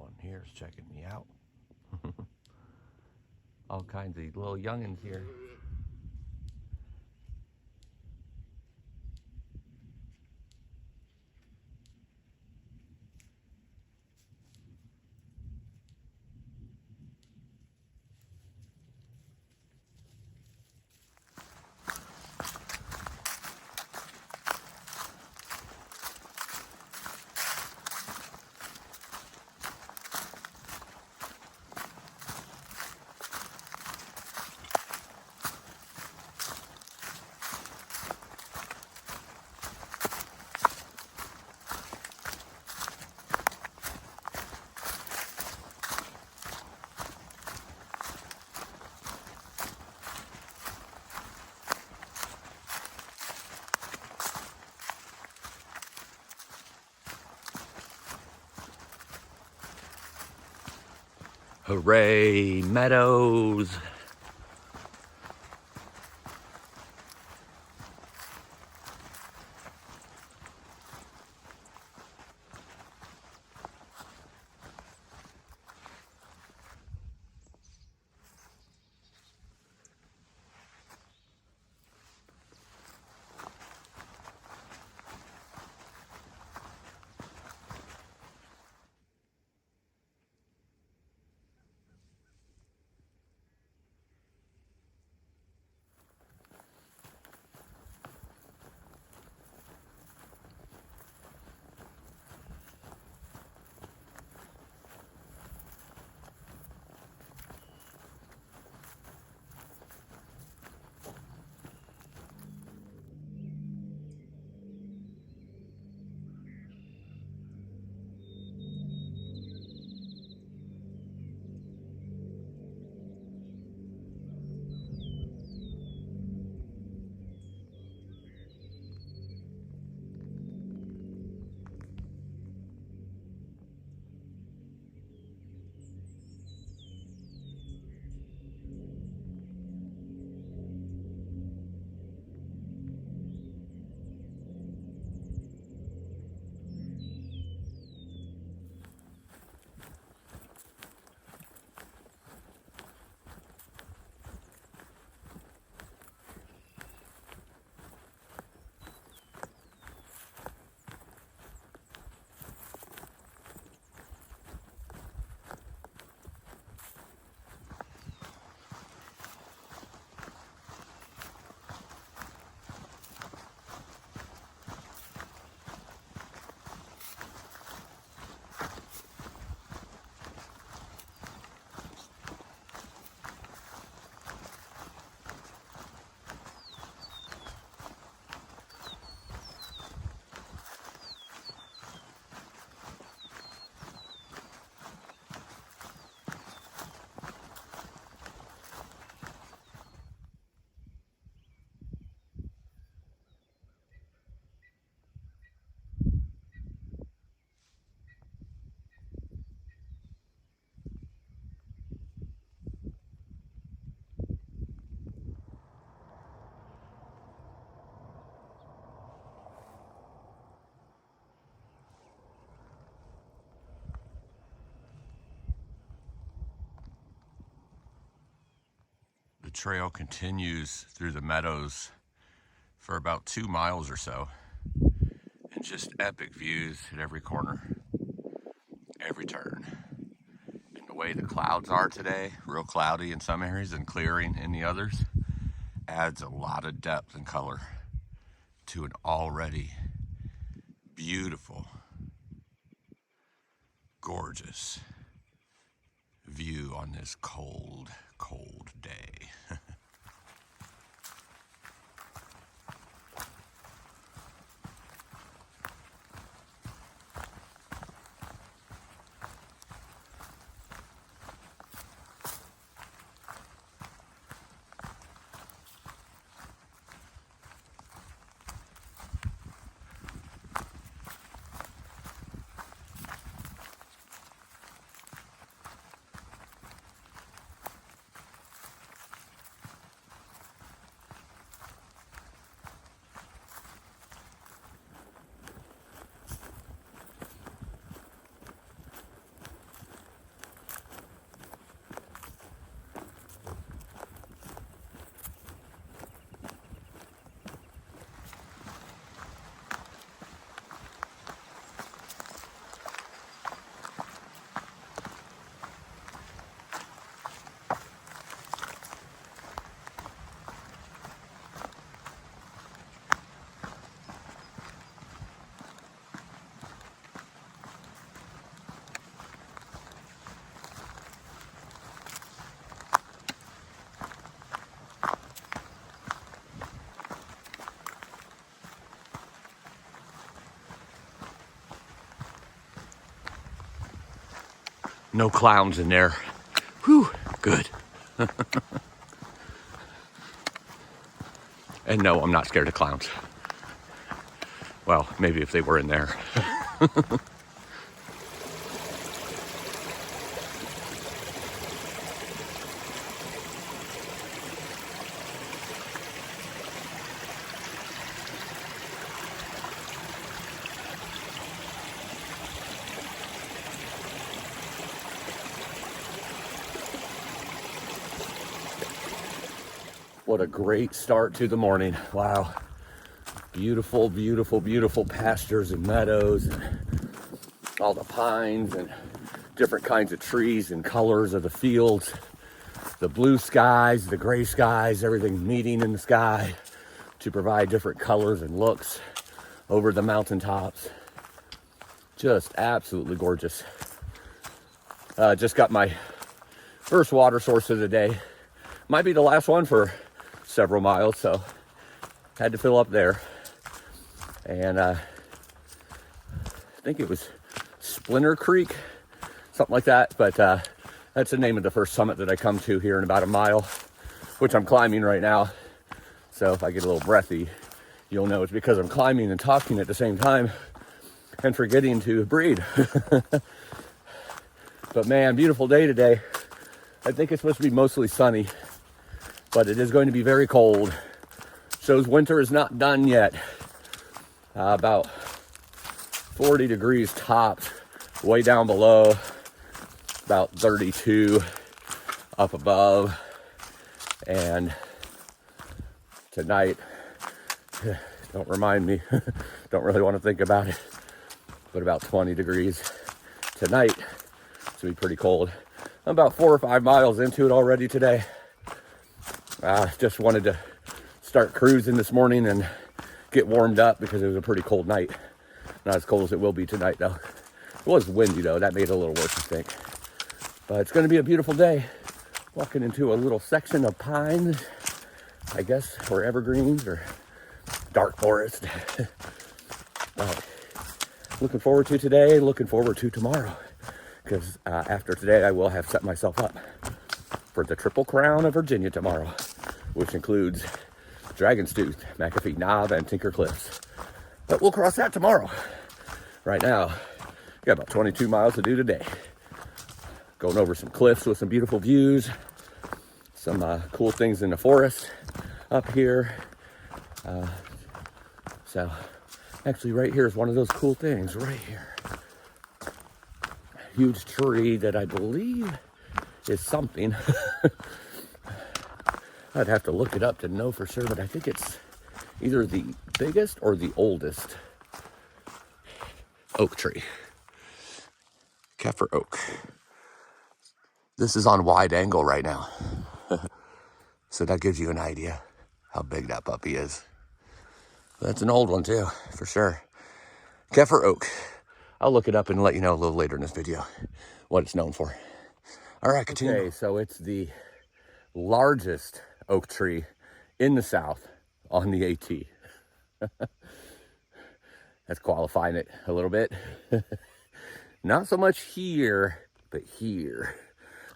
one here is checking me out. All kinds of little youngins here. Hooray, meadows! The trail continues through the meadows for about 2 miles or so, and just epic views at every corner, every turn. And the way the clouds are today, real cloudy in some areas and clearing in the others, adds a lot of depth and color to an already beautiful, gorgeous view on this cold, cold day. No clowns in there. Whew, good. And no, I'm not scared of clowns. Well, maybe if they were in there. What a great start to the morning. Wow. Beautiful, beautiful, beautiful pastures and meadows, and all the pines and different kinds of trees and colors of the fields, the blue skies, the gray skies, everything meeting in the sky to provide different colors and looks over the mountaintops. Just absolutely gorgeous. Just got my first water source of the day. Might be the last one for several miles, so had to fill up there. And I think it was Splinter Creek, something like that, but that's the name of the first summit that I come to here in about a mile, which I'm climbing right now. So if I get a little breathy, you'll know it's because I'm climbing and talking at the same time and forgetting to breathe. But man, beautiful day today. I think it's supposed to be mostly sunny, but it is going to be very cold. Shows winter is not done yet. About 40 degrees tops, way down below, about 32 up above. And tonight, don't remind me, don't really want to think about it, but about 20 degrees tonight. It's gonna be pretty cold. I'm about 4 or 5 miles into it already today. Just wanted to start cruising this morning and get warmed up because it was a pretty cold night. Not as cold as it will be tonight though. It was windy though, that made it a little worse I think. But it's gonna be a beautiful day. Walking into a little section of pines, I guess, or evergreens or dark forest. But looking forward to today, looking forward to tomorrow. Because after today I will have set myself up for the Triple Crown of Virginia tomorrow, which includes Dragon's Tooth, McAfee Knob, and Tinker Cliffs. But we'll cross that tomorrow. Right now, got about 22 miles to do today. Going over some cliffs with some beautiful views, some cool things in the forest up here. So actually right here is one of those cool things right here. Huge tree that I believe is something. I'd have to look it up to know for sure, but I think it's either the biggest or the oldest oak tree. Kaffir oak. This is on wide angle right now. So that gives you an idea how big that puppy is. That's an old one too, for sure. Kaffir oak. I'll look it up and let you know a little later in this video what it's known for. All right, continue. Okay, so it's the largest oak tree in the South on the AT. That's qualifying it a little bit. Not so much here, but here.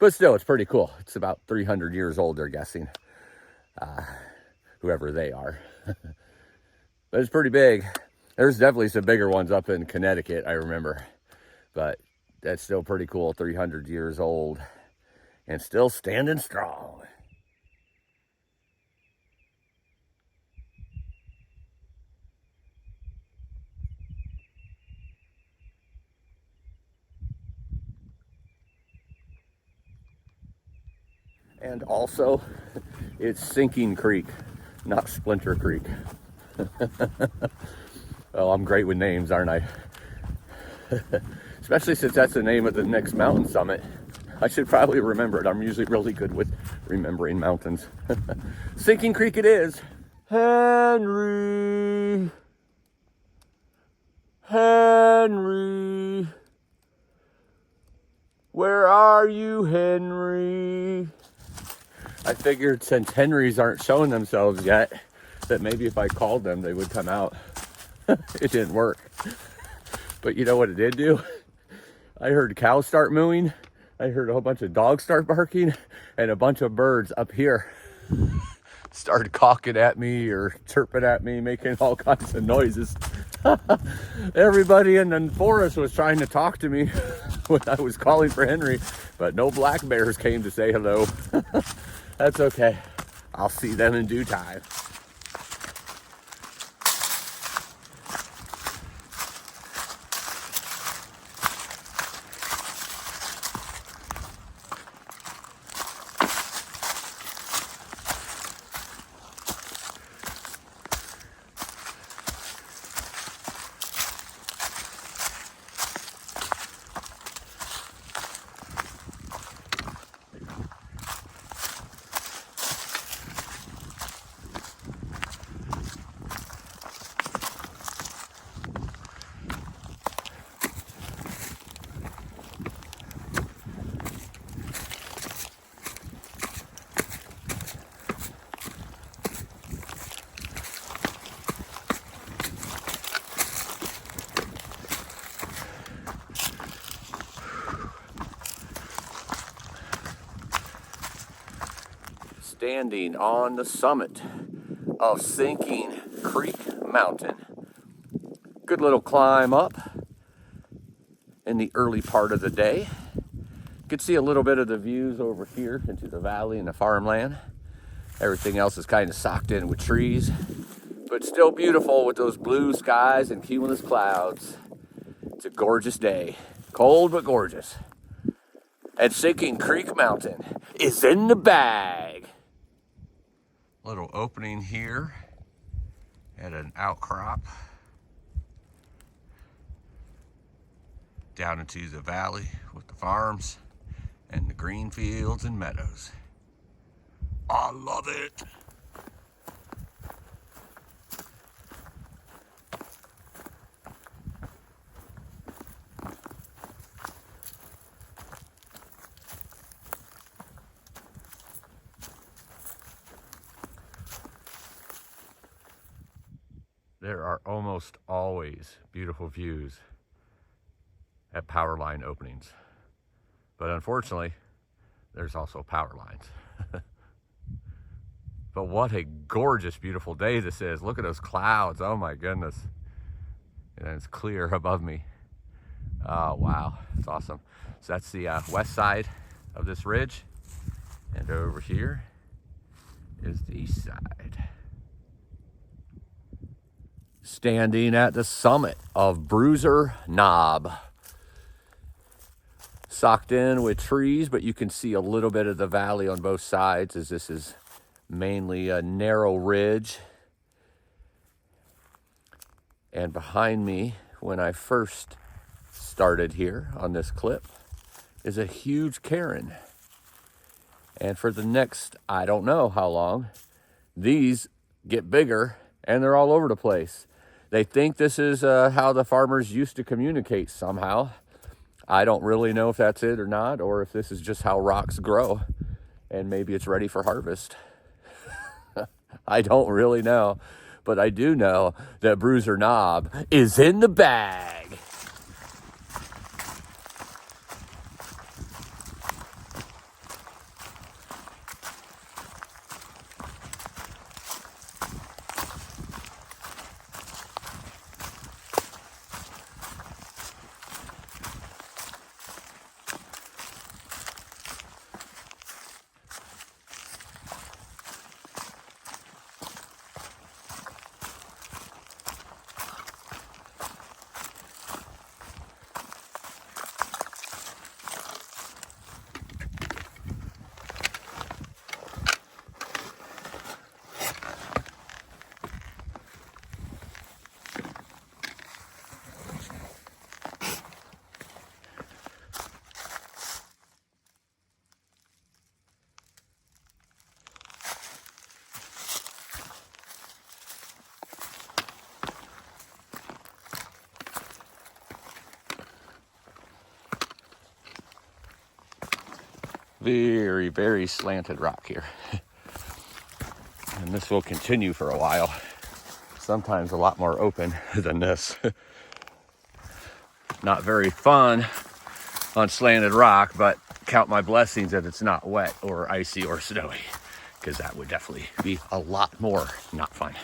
But still, it's pretty cool. It's about 300 years old, they're guessing. Whoever they are. But it's pretty big. There's definitely some bigger ones up in Connecticut, I remember. But that's still pretty cool, 300 years old. And still standing strong. And also, it's Sinking Creek, not Splinter Creek. Well, I'm great with names, aren't I? Especially since that's the name of the next mountain summit. I should probably remember it. I'm usually really good with remembering mountains. Sinking Creek it is. Henry. Henry. Where are you, Henry? I figured since Henrys aren't showing themselves yet, that maybe if I called them, they would come out. It didn't work. But you know what it did do? I heard cows start mooing. I heard a whole bunch of dogs start barking, and a bunch of birds up here started cawking at me or chirping at me, making all kinds of noises. Everybody in the forest was trying to talk to me when I was calling for Henry, but no black bears came to say hello. That's okay. I'll see them in due time. Standing on the summit of Sinking Creek Mountain. Good little climb up in the early part of the day. You can see a little bit of the views over here into the valley and the farmland. Everything else is kind of socked in with trees, but still beautiful with those blue skies and cumulus clouds. It's a gorgeous day, cold but gorgeous. And Sinking Creek Mountain is in the bag. Little opening here at an outcrop down into the valley with the farms and the green fields and meadows. I love it. There are almost always beautiful views at power line openings. But unfortunately, there's also power lines. But what a gorgeous, beautiful day this is. Look at those clouds. Oh my goodness. And it's clear above me. Oh, wow. It's awesome. So that's the west side of this ridge. And over here is the east side. Standing at the summit of Bruiser Knob. Socked in with trees, but you can see a little bit of the valley on both sides, as this is mainly a narrow ridge. And behind me, when I first started here on this clip, is a huge cairn. And for the next, I don't know how long, these get bigger and they're all over the place. They think this is how the farmers used to communicate somehow. I don't really know if that's it or not, or if this is just how rocks grow, and maybe it's ready for harvest. I don't really know, but I do know that Bruiser Knob is in the bag. Very, very slanted rock here. And this will continue for a while. Sometimes a lot more open than this. Not very fun on slanted rock, but count my blessings that it's not wet or icy or snowy, because that would definitely be a lot more not fun.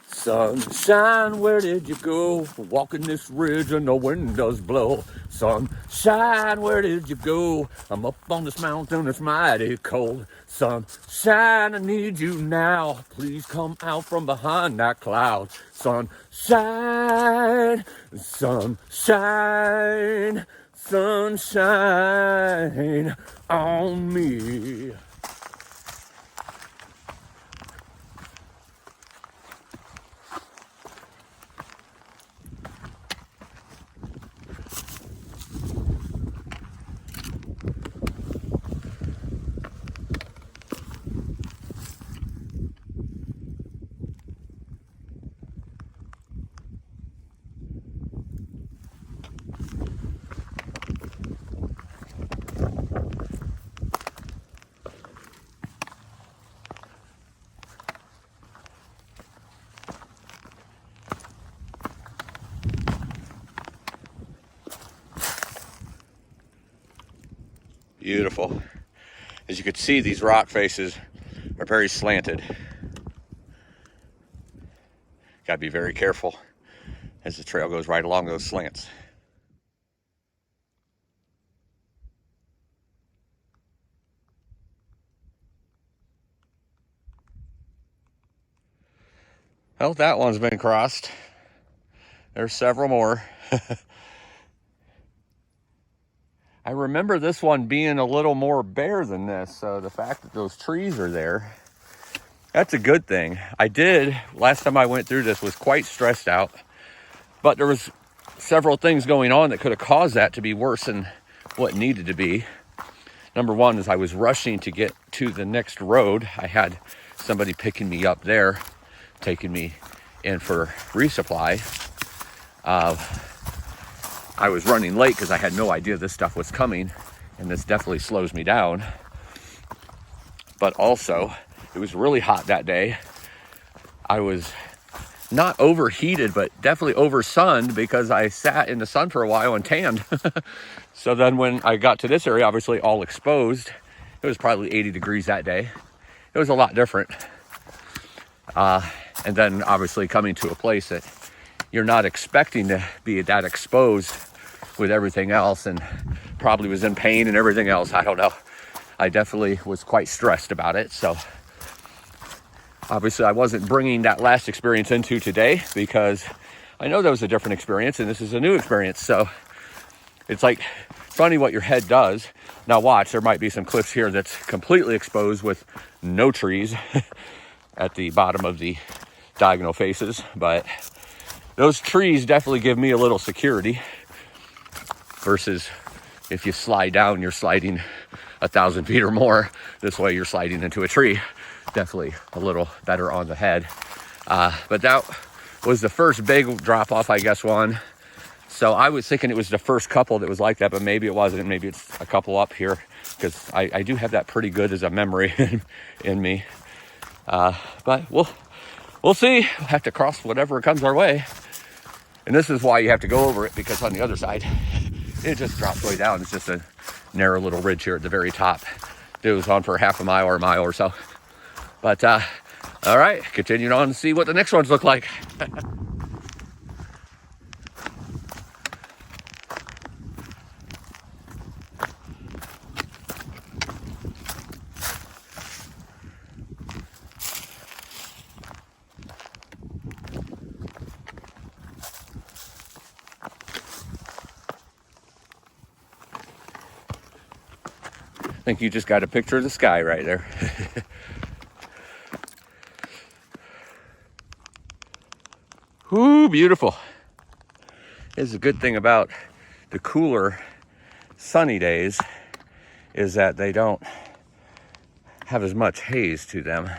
Sunshine, where did you go? Walking this ridge and the wind does blow. Sunshine, where did you go? I'm up on this mountain, it's mighty cold. Sunshine, I need you now. Please come out from behind that cloud. Sunshine, sunshine, sunshine on me. Beautiful. As you can see, these rock faces are very slanted. Gotta be very careful as the trail goes right along those slants. Well, that one's been crossed. There's several more. I remember this one being a little more bare than this, so the fact that those trees are there, that's a good thing. Last time I went through this, was quite stressed out, but there was several things going on that could have caused that to be worse than what needed to be. Number one is I was rushing to get to the next road. I had somebody picking me up there, taking me in for resupply. I was running late because I had no idea this stuff was coming, and this definitely slows me down. But also, it was really hot that day. I was not overheated, but definitely oversunned because I sat in the sun for a while and tanned. So then when I got to this area, obviously all exposed, it was probably 80 degrees that day. It was a lot different. And then obviously coming to a place that you're not expecting to be that exposed with everything else, and probably was in pain and everything else. I don't know. I definitely was quite stressed about it. So obviously I wasn't bringing that last experience into today because I know that was a different experience and this is a new experience. So it's like funny what your head does. Now watch, there might be some cliffs here that's completely exposed with no trees at the bottom of the diagonal faces, but those trees definitely give me a little security versus if you slide down, you're sliding 1,000 feet or more. This way you're sliding into a tree. Definitely a little better on the head. But that was the first big drop off, I guess, one. So I was thinking it was the first couple that was like that, but maybe it wasn't. Maybe it's a couple up here because I do have that pretty good as a memory in me. But we'll see. We'll have to cross whatever comes our way. And this is why you have to go over it, because on the other side, it just drops way down. It's just a narrow little ridge here at the very top. It was on for half a mile or a mile or so. But, all right, continuing on to see what the next ones look like. I think you just got a picture of the sky right there. Ooh, beautiful. This is a good thing about the cooler sunny days is that they don't have as much haze to them.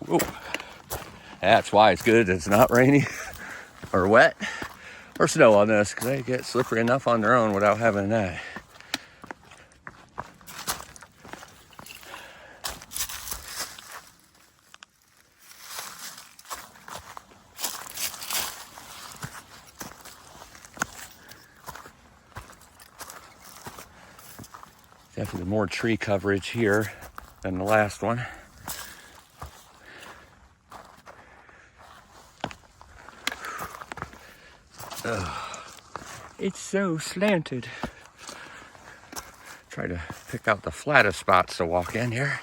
Ooh. That's why it's good it's not rainy or wet or snow on this, because they get slippery enough on their own without having that. Definitely more tree coverage here than the last one. It's so slanted. Try to pick out the flattest spots to walk in here.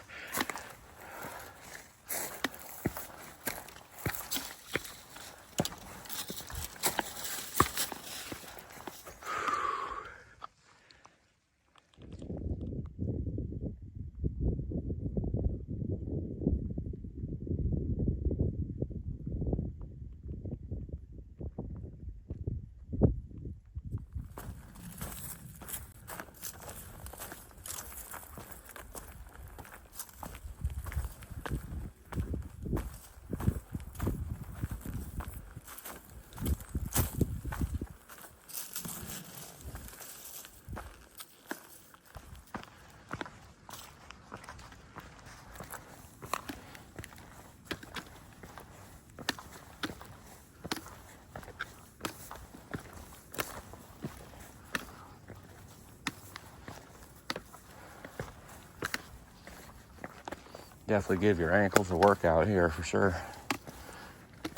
Definitely give your ankles a workout here for sure.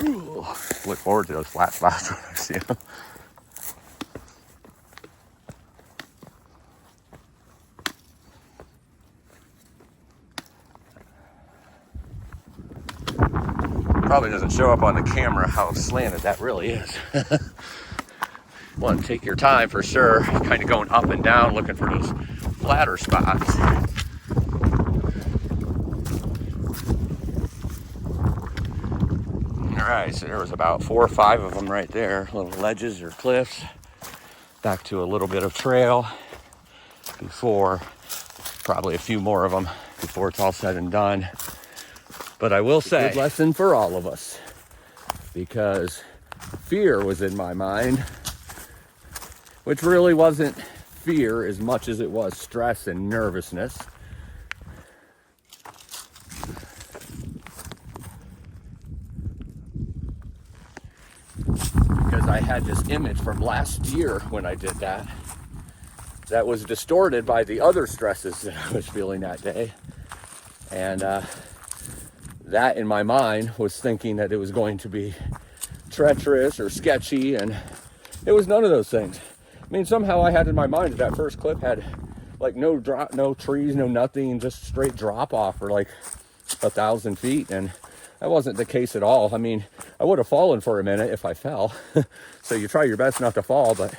Ooh, look forward to those flat spots when I see them. Probably doesn't show up on the camera how slanted that really is. Want to take your time for sure, kind of going up and down looking for those flatter spots. Alright, so there was about 4 or 5 of them right there, little ledges or cliffs. Back to a little bit of trail before, probably a few more of them before it's all said and done. But I will say, good lesson for all of us, because fear was in my mind, which really wasn't fear as much as it was stress and nervousness. Because I had this image from last year when I did that was distorted by the other stresses that I was feeling that day. And that in my mind was thinking that it was going to be treacherous or sketchy, and it was none of those things. I mean, somehow I had in my mind that first clip had like no drop, no trees, no nothing, just straight drop off for like 1,000 feet, and that wasn't the case at all. I mean, I would have fallen for a minute if I fell. So you try your best not to fall, but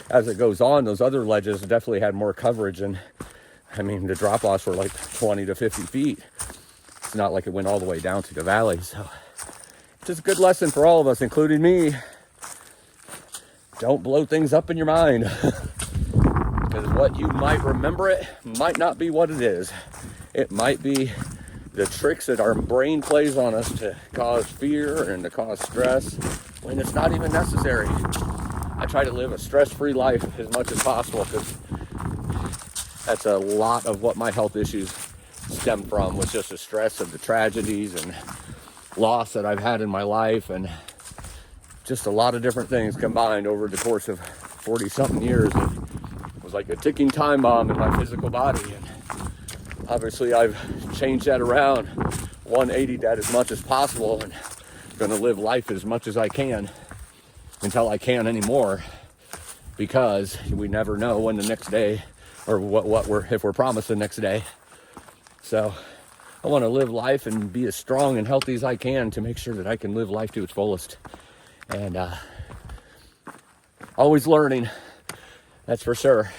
as it goes on, those other ledges definitely had more coverage, and I mean, the drop-offs were like 20 to 50 feet. It's not like it went all the way down to the valley. So it's just a good lesson for all of us, including me. Don't blow things up in your mind. Because what you might remember it might not be what it is. It might be the tricks that our brain plays on us to cause fear and to cause stress when it's not even necessary. I try to live a stress-free life as much as possible, because that's a lot of what my health issues stem from, was just the stress of the tragedies and loss that I've had in my life, and just a lot of different things combined over the course of 40-something years. It was like a ticking time bomb in my physical body, and obviously I've changed that around, 180 that as much as possible, and going to live life as much as I can until I can't anymore, because we never know when the next day, or if we're promised the next day. So I want to live life and be as strong and healthy as I can to make sure that I can live life to its fullest. And Always learning, that's for sure.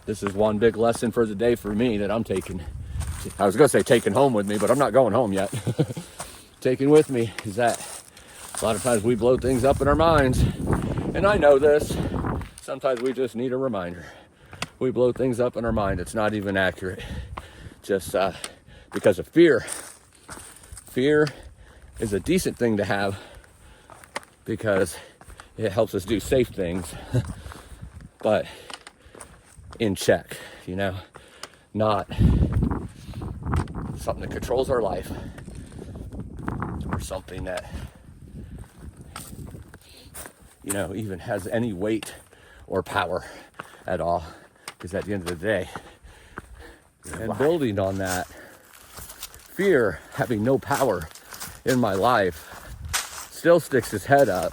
This is one big lesson for the day for me that I'm taking. I was gonna say taking home with me, but I'm not going home yet. Taking with me is that a lot of times we blow things up in our minds. And I know this. Sometimes we just need a reminder. We blow things up in our mind. It's not even accurate. Just because of fear. Fear is a decent thing to have because it helps us do safe things, but in check, you know, not something that controls our life or something that, you know, even has any weight or power at all. Because at the end of the day, and building on that, fear having no power in my life still sticks his head up.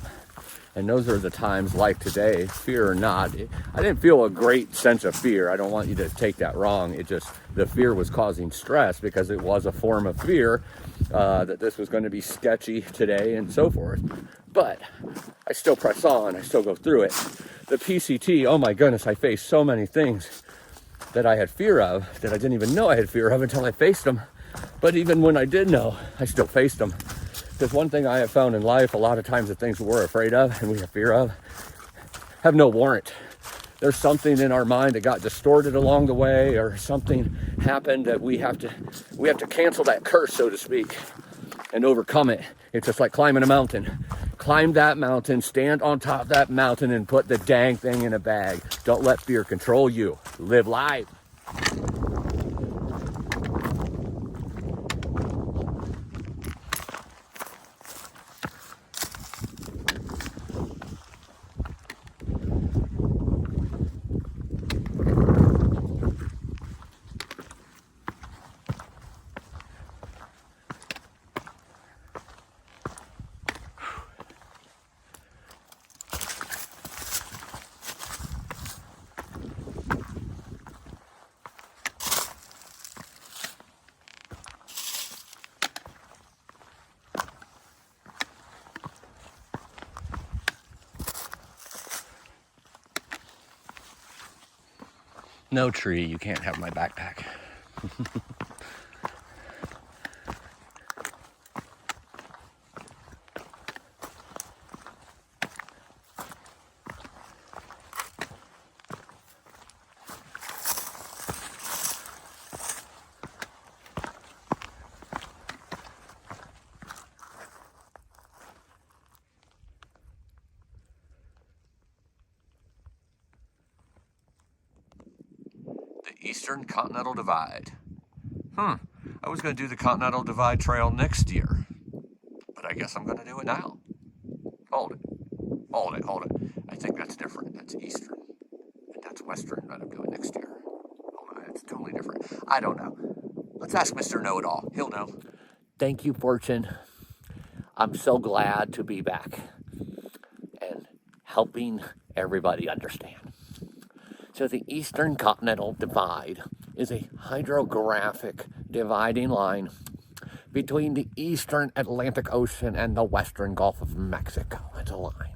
And those are the times like today, fear or not. I didn't feel a great sense of fear. I don't want you to take that wrong. It just, the fear was causing stress because it was a form of fear that this was going to be sketchy today and so forth. But I still press on. I still go through it. The PCT, oh my goodness, I faced so many things that I had fear of that I didn't even know I had fear of until I faced them. But even when I did know, I still faced them. Because one thing I have found in life, a lot of times the things we're afraid of and we have fear of have no warrant. There's something in our mind that got distorted along the way, or something happened that we have to cancel that curse, so to speak, and overcome it. It's just like climbing a mountain. Climb that mountain, stand on top of that mountain, and put the dang thing in a bag. Don't let fear control you. Live life. No tree, you can't have my backpack. Eastern Continental Divide. I was going to do the Continental Divide Trail next year, but I guess I'm going to do it now. Hold it. I think that's different. That's Eastern, and that's Western that I'm doing next year. Hold on, it's totally different. I don't know. Let's ask Mr. Know-It-All. He'll know. Thank you, Fortune. I'm so glad to be back and helping everybody understand. So the Eastern Continental Divide is a hydrographic dividing line between the Eastern Atlantic Ocean and the Western Gulf of Mexico. It's a line,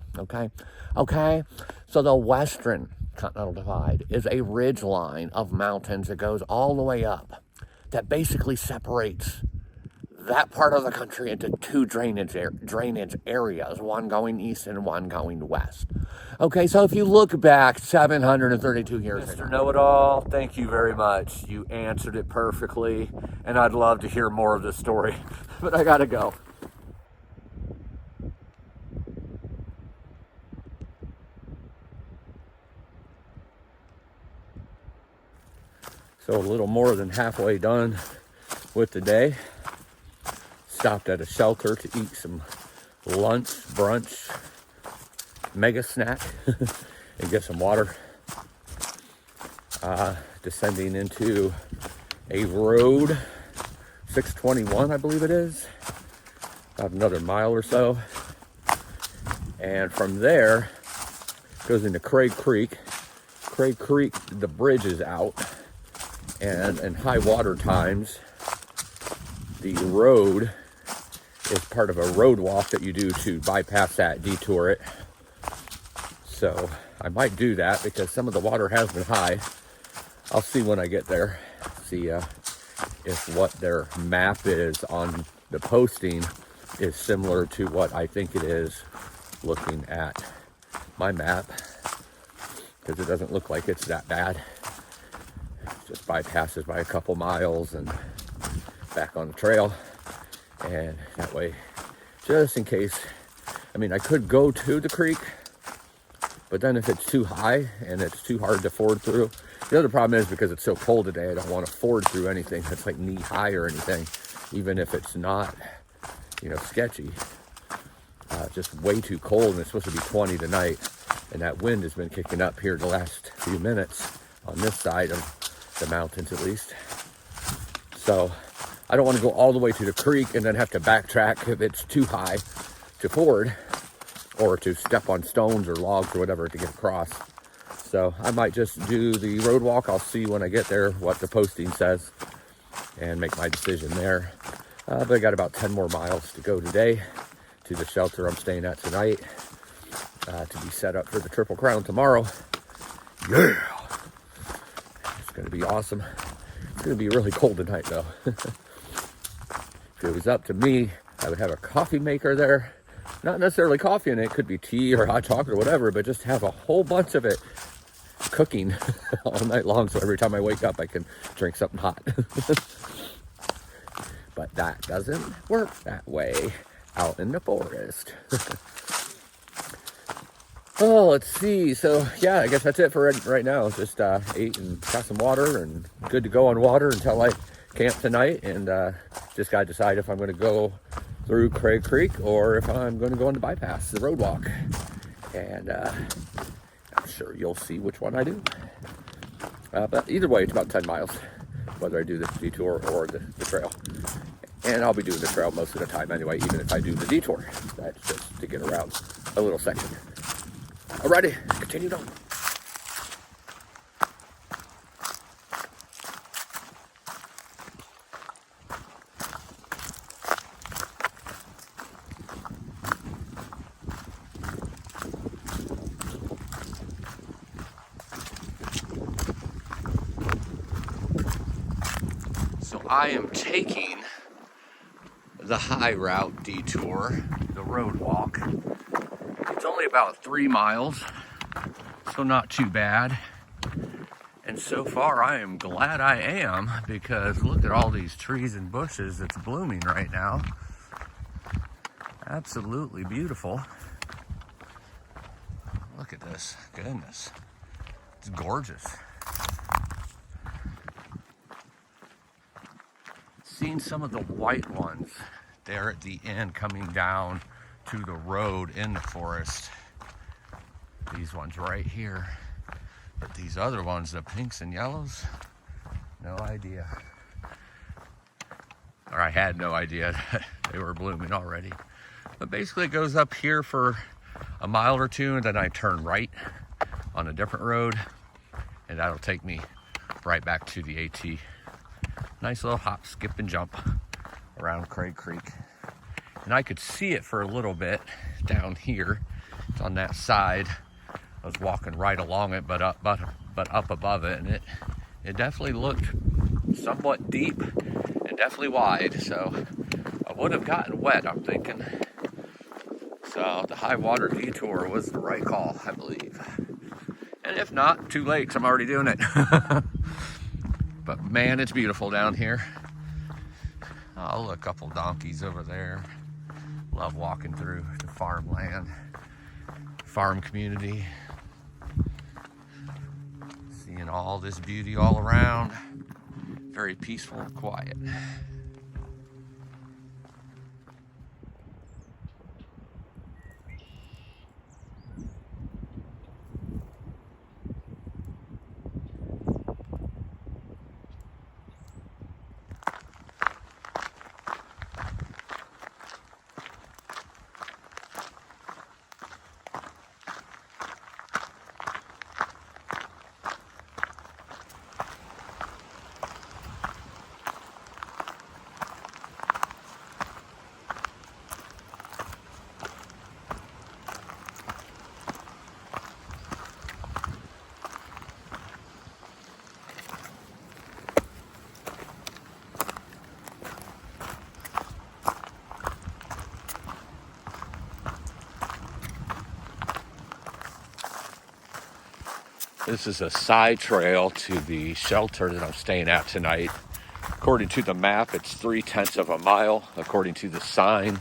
okay? So the Western Continental Divide is a ridge line of mountains that goes all the way up that basically separates that part of the country into two drainage areas, one going east and one going west. Okay, so if you look back 732 years ago. Mr. Know-It-All, thank you very much. You answered it perfectly, and I'd love to hear more of this story, but I gotta go. So a little more than halfway done with the day. Stopped at a shelter to eat some lunch, brunch, mega snack, and get some water. Descending into a road, 621, I believe it is. About another mile or so. And from there, goes into Craig Creek. Craig Creek, the bridge is out. And in high water times, the road is part of a road walk that you do to bypass that, detour it. So I might do that because some of the water has been high. I'll see when I get there, see if what their map is on the posting is similar to what I think it is looking at my map, because it doesn't look like it's that bad. It just bypasses by a couple miles and back on the trail, and that way, just in case, I mean, I could go to the creek, but then if it's too high and it's too hard to ford through, the other problem is because it's so cold today, I don't want to ford through anything that's like knee high or anything, even if it's not, you know, sketchy. Just way too cold, and it's supposed to be 20 tonight, and that wind has been kicking up here the last few minutes on this side of the mountains at least. So I don't want to go all the way to the creek and then have to backtrack if it's too high to ford, or to step on stones or logs or whatever to get across. So I might just do the road walk. I'll see when I get there what the posting says and make my decision there. But I got about 10 more miles to go today to the shelter I'm staying at tonight, to be set up for the Triple Crown tomorrow. Yeah! It's going to be awesome. It's going to be really cold tonight though. If it was up to me, I would have a coffee maker there. Not necessarily coffee in it, could be tea or hot chocolate or whatever, but just have a whole bunch of it cooking all night long, so every time I wake up I can drink something hot. But that doesn't work that way out in the forest. Oh, let's see. So yeah, I guess that's it for right now. Just ate and got some water and good to go on water until I camp tonight, and just got to decide if I'm going to go through Craig Creek or if I'm going to go on the bypass, the road walk. And I'm sure you'll see which one I do. But either way, it's about 10 miles, whether I do the detour or the trail. And I'll be doing the trail most of the time anyway, even if I do the detour. That's just to get around a little section. Alrighty, continue on. So I am taking the high route detour, the road walk. It's only about 3 miles, so not too bad. And so far I am glad I am, because look at all these trees and bushes that's blooming right now. Absolutely beautiful. Look at this, goodness. It's gorgeous. Seeing some of the white ones there at the end coming down to the road in the forest. These ones right here. But these other ones, the pinks and yellows, no idea. Or I had no idea that they were blooming already. But basically it goes up here for a mile or two, and then I turn right on a different road, and that'll take me right back to the AT. Nice little hop, skip, and jump around Craig Creek. And I could see it for a little bit down here. It's on that side. I was walking right along it, but up above it, and it definitely looked somewhat deep and definitely wide. So I would have gotten wet, I'm thinking. So the high water detour was the right call, I believe. And if not, too late, 'cause I'm already doing it. But man, it's beautiful down here. Oh, look, a couple donkeys over there. Love walking through the farmland, farm community. Seeing all this beauty all around. Very peaceful and quiet. This is a side trail to the shelter that I'm staying at tonight. According to the map, it's 3/10 of a mile. According to the sign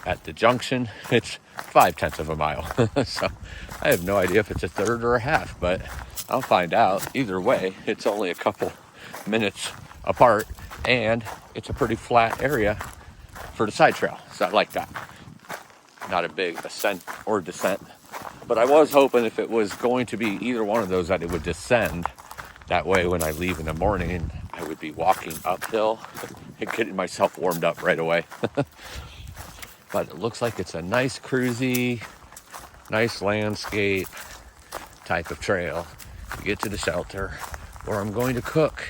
at the junction, it's 5/10 of a mile. So I have no idea if it's a third or a half, but I'll find out. Either way, it's only a couple minutes apart, and it's a pretty flat area for the side trail. So I like that. Not a big ascent or descent. But I was hoping if it was going to be either one of those that it would descend. That way when I leave in the morning, I would be walking uphill and getting myself warmed up right away. But it looks like it's a nice cruisy, nice landscape type of trail to get to the shelter where I'm going to cook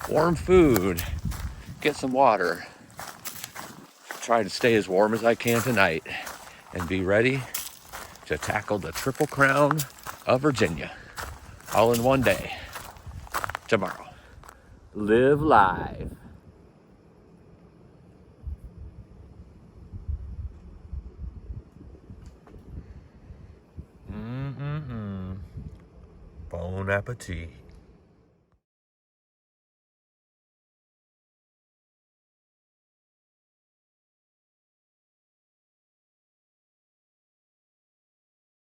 warm food, get some water, try to stay as warm as I can tonight, and be ready to tackle the Triple Crown of Virginia all in one day tomorrow. Live live. Bon appetit.